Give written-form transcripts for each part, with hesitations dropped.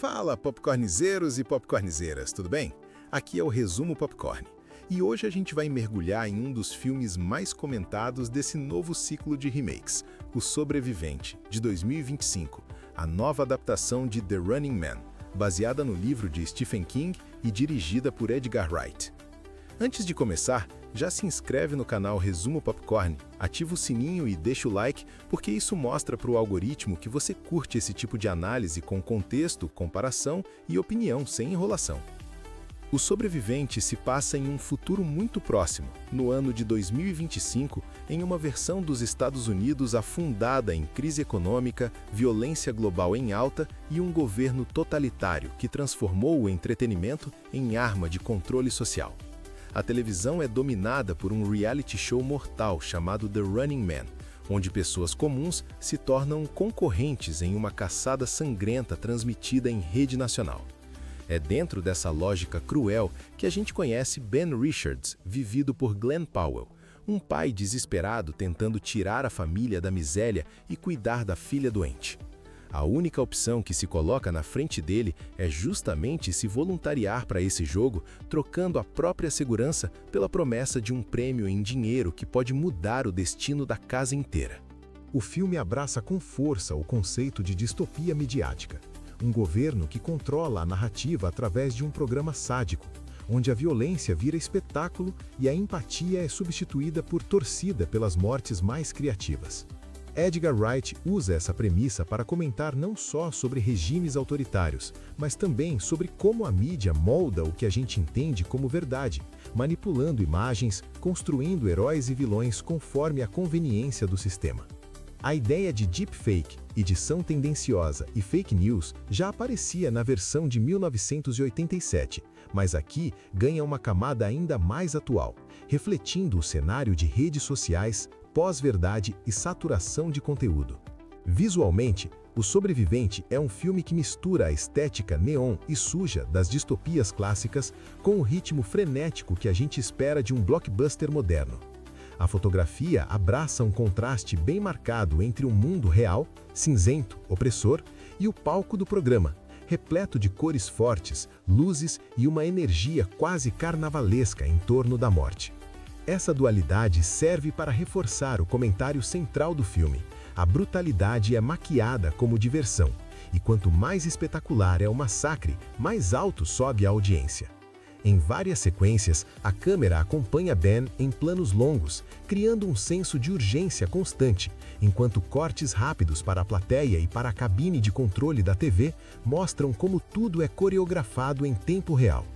Fala, popcornizeiros e popcornizeiras, tudo bem? Aqui é o Resumo Popcorn. E hoje a gente vai mergulhar em um dos filmes mais comentados desse novo ciclo de remakes, O Sobrevivente, de 2025, a nova adaptação de The Running Man, baseada no livro de Stephen King e dirigida por Edgar Wright. Antes de começar, já se inscreve no canal Resumo Popcorn, ativa o sininho e deixa o like, porque isso mostra para o algoritmo que você curte esse tipo de análise com contexto, comparação e opinião sem enrolação. O Sobrevivente se passa em um futuro muito próximo, no ano de 2025, em uma versão dos Estados Unidos afundada em crise econômica, violência global em alta e um governo totalitário que transformou o entretenimento em arma de controle social. A televisão é dominada por um reality show mortal chamado The Running Man, onde pessoas comuns se tornam concorrentes em uma caçada sangrenta transmitida em rede nacional. É dentro dessa lógica cruel que a gente conhece Ben Richards, vivido por Glenn Powell, um pai desesperado tentando tirar a família da miséria e cuidar da filha doente. A única opção que se coloca na frente dele é justamente se voluntariar para esse jogo, trocando a própria segurança pela promessa de um prêmio em dinheiro que pode mudar o destino da casa inteira. O filme abraça com força o conceito de distopia midiática. Um governo que controla a narrativa através de um programa sádico, onde a violência vira espetáculo e a empatia é substituída por torcida pelas mortes mais criativas. Edgar Wright usa essa premissa para comentar não só sobre regimes autoritários, mas também sobre como a mídia molda o que a gente entende como verdade, manipulando imagens, construindo heróis e vilões conforme a conveniência do sistema. A ideia de deepfake, edição tendenciosa e fake news já aparecia na versão de 1987, mas aqui ganha uma camada ainda mais atual, refletindo o cenário de redes sociais, pós-verdade e saturação de conteúdo. Visualmente, O Sobrevivente é um filme que mistura a estética neon e suja das distopias clássicas com o ritmo frenético que a gente espera de um blockbuster moderno. A fotografia abraça um contraste bem marcado entre o mundo real, cinzento, opressor, e o palco do programa, repleto de cores fortes, luzes e uma energia quase carnavalesca em torno da morte. Essa dualidade serve para reforçar o comentário central do filme. A brutalidade é maquiada como diversão, e quanto mais espetacular é o massacre, mais alto sobe a audiência. Em várias sequências, a câmera acompanha Ben em planos longos, criando um senso de urgência constante, enquanto cortes rápidos para a plateia e para a cabine de controle da TV mostram como tudo é coreografado em tempo real.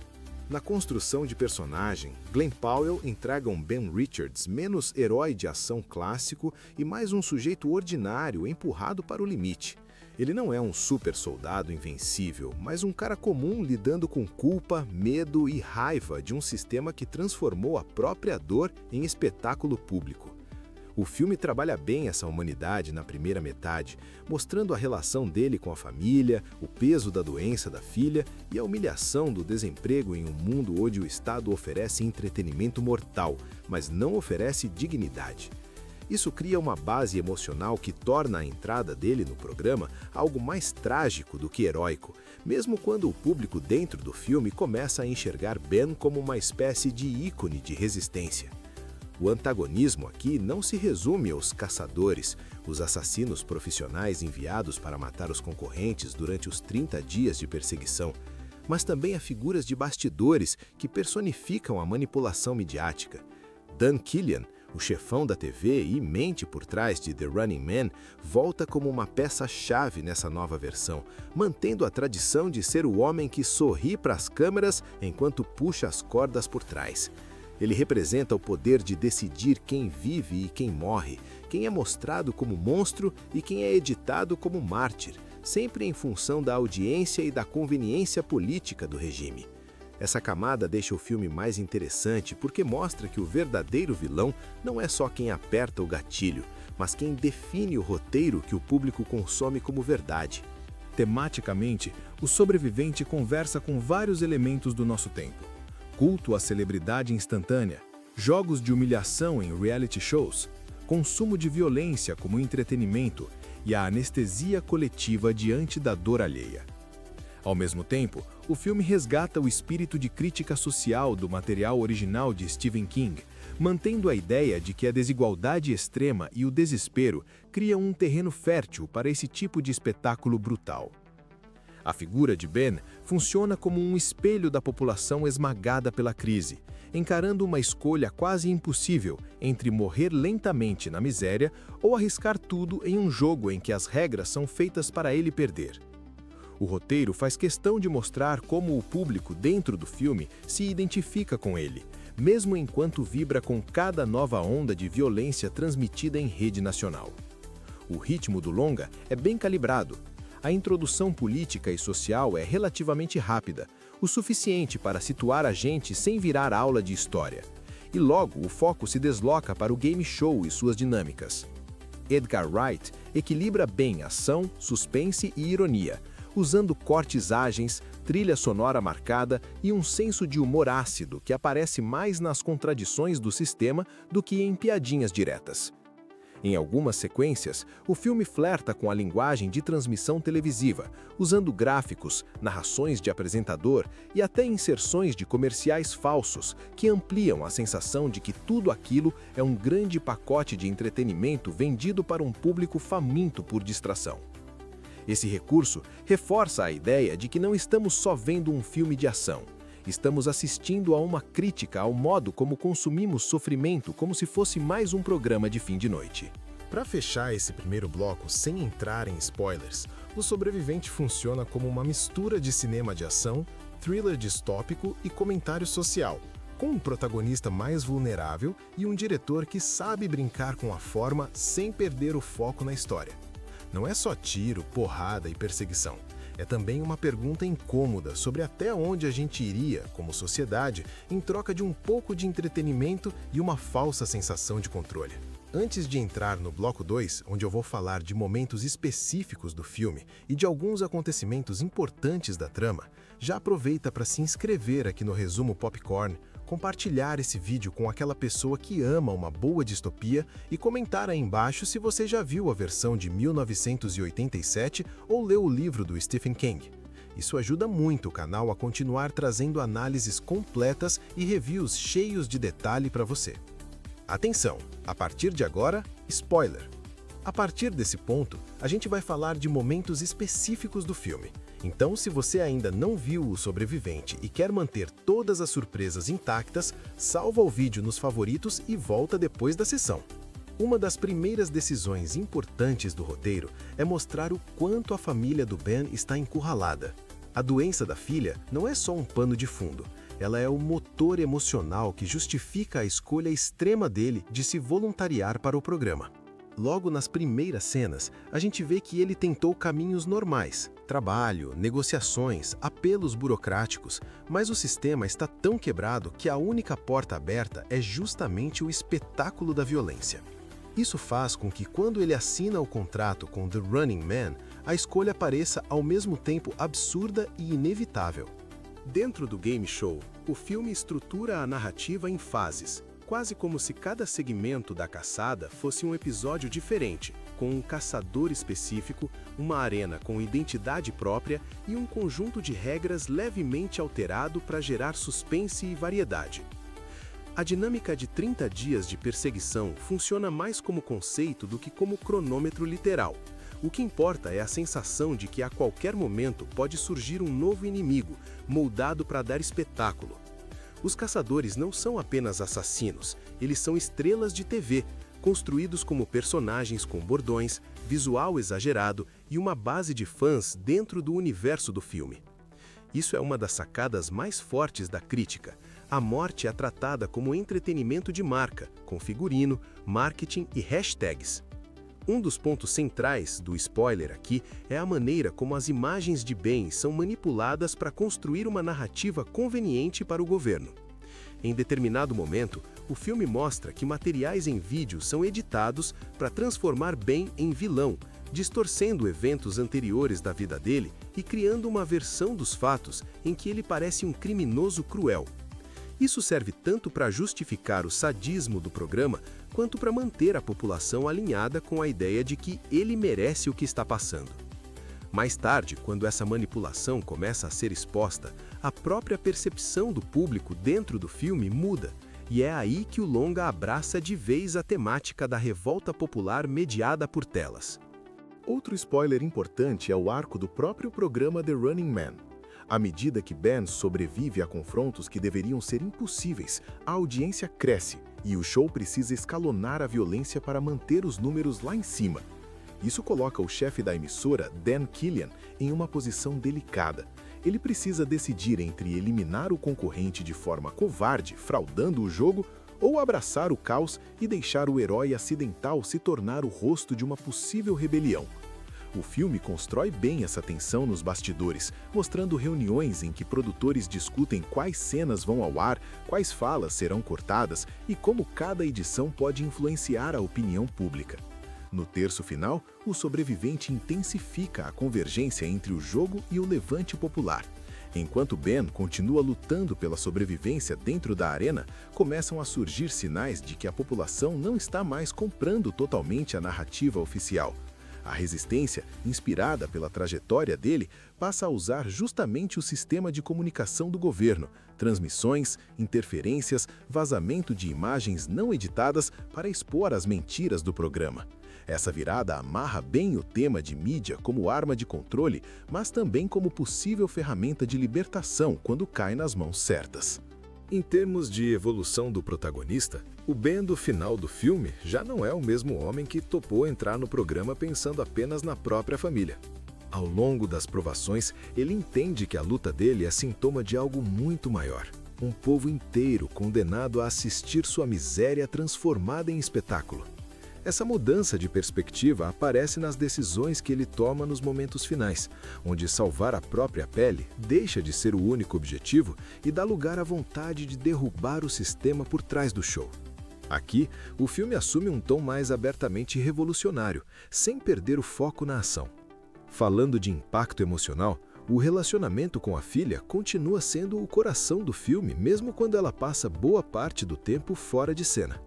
Na construção de personagem, Glenn Powell entrega um Ben Richards menos herói de ação clássico e mais um sujeito ordinário empurrado para o limite. Ele não é um super soldado invencível, mas um cara comum lidando com culpa, medo e raiva de um sistema que transformou a própria dor em espetáculo público. O filme trabalha bem essa humanidade na primeira metade, mostrando a relação dele com a família, o peso da doença da filha e a humilhação do desemprego em um mundo onde o Estado oferece entretenimento mortal, mas não oferece dignidade. Isso cria uma base emocional que torna a entrada dele no programa algo mais trágico do que heróico, mesmo quando o público dentro do filme começa a enxergar Ben como uma espécie de ícone de resistência. O antagonismo aqui não se resume aos caçadores, os assassinos profissionais enviados para matar os concorrentes durante os 30 dias de perseguição, mas também a figuras de bastidores que personificam a manipulação midiática. Dan Killian, o chefão da TV e mente por trás de The Running Man, volta como uma peça-chave nessa nova versão, mantendo a tradição de ser o homem que sorri para as câmeras enquanto puxa as cordas por trás. Ele representa o poder de decidir quem vive e quem morre, quem é mostrado como monstro e quem é editado como mártir, sempre em função da audiência e da conveniência política do regime. Essa camada deixa o filme mais interessante porque mostra que o verdadeiro vilão não é só quem aperta o gatilho, mas quem define o roteiro que o público consome como verdade. Tematicamente, O Sobrevivente conversa com vários elementos do nosso tempo. Culto à celebridade instantânea, jogos de humilhação em reality shows, consumo de violência como entretenimento e a anestesia coletiva diante da dor alheia. Ao mesmo tempo, o filme resgata o espírito de crítica social do material original de Stephen King, mantendo a ideia de que a desigualdade extrema e o desespero criam um terreno fértil para esse tipo de espetáculo brutal. A figura de Ben funciona como um espelho da população esmagada pela crise, encarando uma escolha quase impossível entre morrer lentamente na miséria ou arriscar tudo em um jogo em que as regras são feitas para ele perder. O roteiro faz questão de mostrar como o público dentro do filme se identifica com ele, mesmo enquanto vibra com cada nova onda de violência transmitida em rede nacional. O ritmo do longa é bem calibrado. A introdução política e social é relativamente rápida, o suficiente para situar a gente sem virar aula de história. E logo o foco se desloca para o game show e suas dinâmicas. Edgar Wright equilibra bem ação, suspense e ironia, usando cortes ágeis, trilha sonora marcada e um senso de humor ácido que aparece mais nas contradições do sistema do que em piadinhas diretas. Em algumas sequências, o filme flerta com a linguagem de transmissão televisiva, usando gráficos, narrações de apresentador e até inserções de comerciais falsos que ampliam a sensação de que tudo aquilo é um grande pacote de entretenimento vendido para um público faminto por distração. Esse recurso reforça a ideia de que não estamos só vendo um filme de ação. Estamos assistindo a uma crítica ao modo como consumimos sofrimento como se fosse mais um programa de fim de noite. Para fechar esse primeiro bloco sem entrar em spoilers, O Sobrevivente funciona como uma mistura de cinema de ação, thriller distópico e comentário social, com um protagonista mais vulnerável e um diretor que sabe brincar com a forma sem perder o foco na história. Não é só tiro, porrada e perseguição. É também uma pergunta incômoda sobre até onde a gente iria, como sociedade, em troca de um pouco de entretenimento e uma falsa sensação de controle. Antes de entrar no bloco 2, onde eu vou falar de momentos específicos do filme e de alguns acontecimentos importantes da trama, já aproveita para se inscrever aqui no Resumo Popcorn, compartilhar esse vídeo com aquela pessoa que ama uma boa distopia e comentar aí embaixo se você já viu a versão de 1987 ou leu o livro do Stephen King. Isso ajuda muito o canal a continuar trazendo análises completas e reviews cheios de detalhe para você. Atenção! A partir de agora, spoiler! A partir desse ponto, a gente vai falar de momentos específicos do filme. Então, se você ainda não viu O Sobrevivente e quer manter todas as surpresas intactas, salva o vídeo nos favoritos e volta depois da sessão. Uma das primeiras decisões importantes do roteiro é mostrar o quanto a família do Ben está encurralada. A doença da filha não é só um pano de fundo, ela é o motor emocional que justifica a escolha extrema dele de se voluntariar para o programa. Logo nas primeiras cenas, a gente vê que ele tentou caminhos normais, trabalho, negociações, apelos burocráticos, mas o sistema está tão quebrado que a única porta aberta é justamente o espetáculo da violência. Isso faz com que quando ele assina o contrato com The Running Man, a escolha pareça ao mesmo tempo absurda e inevitável. Dentro do game show, o filme estrutura a narrativa em fases, quase como se cada segmento da caçada fosse um episódio diferente, com um caçador específico, uma arena com identidade própria e um conjunto de regras levemente alterado para gerar suspense e variedade. A dinâmica de 30 dias de perseguição funciona mais como conceito do que como cronômetro literal. O que importa é a sensação de que a qualquer momento pode surgir um novo inimigo, moldado para dar espetáculo. Os caçadores não são apenas assassinos, eles são estrelas de TV, construídos como personagens com bordões, visual exagerado e uma base de fãs dentro do universo do filme. Isso é uma das sacadas mais fortes da crítica. A morte é tratada como entretenimento de marca, com figurino, marketing e hashtags. Um dos pontos centrais do spoiler aqui é a maneira como as imagens de Ben são manipuladas para construir uma narrativa conveniente para o governo. Em determinado momento, o filme mostra que materiais em vídeo são editados para transformar Ben em vilão, distorcendo eventos anteriores da vida dele e criando uma versão dos fatos em que ele parece um criminoso cruel. Isso serve tanto para justificar o sadismo do programa, quanto para manter a população alinhada com a ideia de que ele merece o que está passando. Mais tarde, quando essa manipulação começa a ser exposta, a própria percepção do público dentro do filme muda, e é aí que o longa abraça de vez a temática da revolta popular mediada por telas. Outro spoiler importante é o arco do próprio programa The Running Man. À medida que Ben sobrevive a confrontos que deveriam ser impossíveis, a audiência cresce e o show precisa escalonar a violência para manter os números lá em cima. Isso coloca o chefe da emissora, Dan Killian, em uma posição delicada. Ele precisa decidir entre eliminar o concorrente de forma covarde, fraudando o jogo, ou abraçar o caos e deixar o herói acidental se tornar o rosto de uma possível rebelião. O filme constrói bem essa tensão nos bastidores, mostrando reuniões em que produtores discutem quais cenas vão ao ar, quais falas serão cortadas e como cada edição pode influenciar a opinião pública. No terço final, o sobrevivente intensifica a convergência entre o jogo e o levante popular. Enquanto Ben continua lutando pela sobrevivência dentro da arena, começam a surgir sinais de que a população não está mais comprando totalmente a narrativa oficial. A resistência, inspirada pela trajetória dele, passa a usar justamente o sistema de comunicação do governo, transmissões, interferências, vazamento de imagens não editadas para expor as mentiras do programa. Essa virada amarra bem o tema de mídia como arma de controle, mas também como possível ferramenta de libertação quando cai nas mãos certas. Em termos de evolução do protagonista, o Ben do final do filme já não é o mesmo homem que topou entrar no programa pensando apenas na própria família. Ao longo das provações, ele entende que a luta dele é sintoma de algo muito maior. Um povo inteiro condenado a assistir sua miséria transformada em espetáculo. Essa mudança de perspectiva aparece nas decisões que ele toma nos momentos finais, onde salvar a própria pele deixa de ser o único objetivo e dá lugar à vontade de derrubar o sistema por trás do show. Aqui, o filme assume um tom mais abertamente revolucionário, sem perder o foco na ação. Falando de impacto emocional, o relacionamento com a filha continua sendo o coração do filme, mesmo quando ela passa boa parte do tempo fora de cena.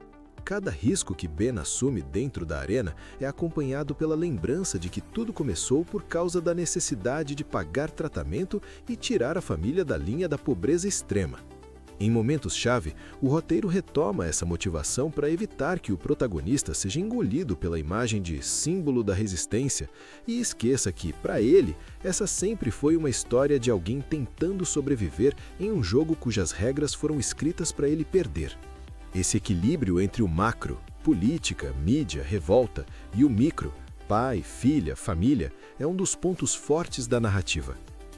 Cada risco que Ben assume dentro da arena é acompanhado pela lembrança de que tudo começou por causa da necessidade de pagar tratamento e tirar a família da linha da pobreza extrema. Em momentos-chave, o roteiro retoma essa motivação para evitar que o protagonista seja engolido pela imagem de símbolo da resistência e esqueça que, para ele, essa sempre foi uma história de alguém tentando sobreviver em um jogo cujas regras foram escritas para ele perder. Esse equilíbrio entre o macro, política, mídia, revolta, e o micro, pai, filha, família, é um dos pontos fortes da narrativa.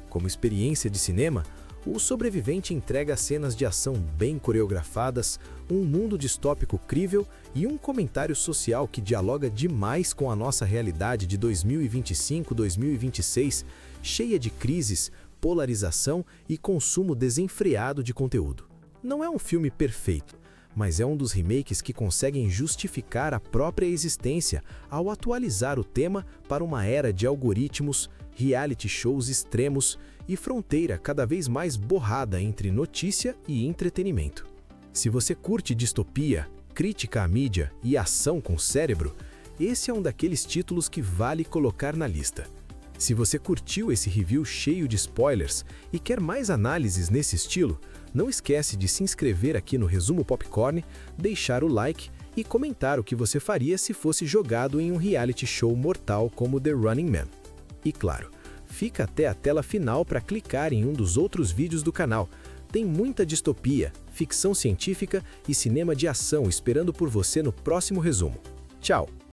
Como experiência de cinema, O Sobrevivente entrega cenas de ação bem coreografadas, um mundo distópico crível e um comentário social que dialoga demais com a nossa realidade de 2025-2026, cheia de crises, polarização e consumo desenfreado de conteúdo. Não é um filme perfeito, mas é um dos remakes que conseguem justificar a própria existência ao atualizar o tema para uma era de algoritmos, reality shows extremos e fronteira cada vez mais borrada entre notícia e entretenimento. Se você curte distopia, crítica à mídia e ação com cérebro, esse é um daqueles títulos que vale colocar na lista. Se você curtiu esse review cheio de spoilers e quer mais análises nesse estilo, não esquece de se inscrever aqui no Resumo Popcorn, deixar o like e comentar o que você faria se fosse jogado em um reality show mortal como The Running Man. E claro, fica até a tela final para clicar em um dos outros vídeos do canal. Tem muita distopia, ficção científica e cinema de ação esperando por você no próximo resumo. Tchau!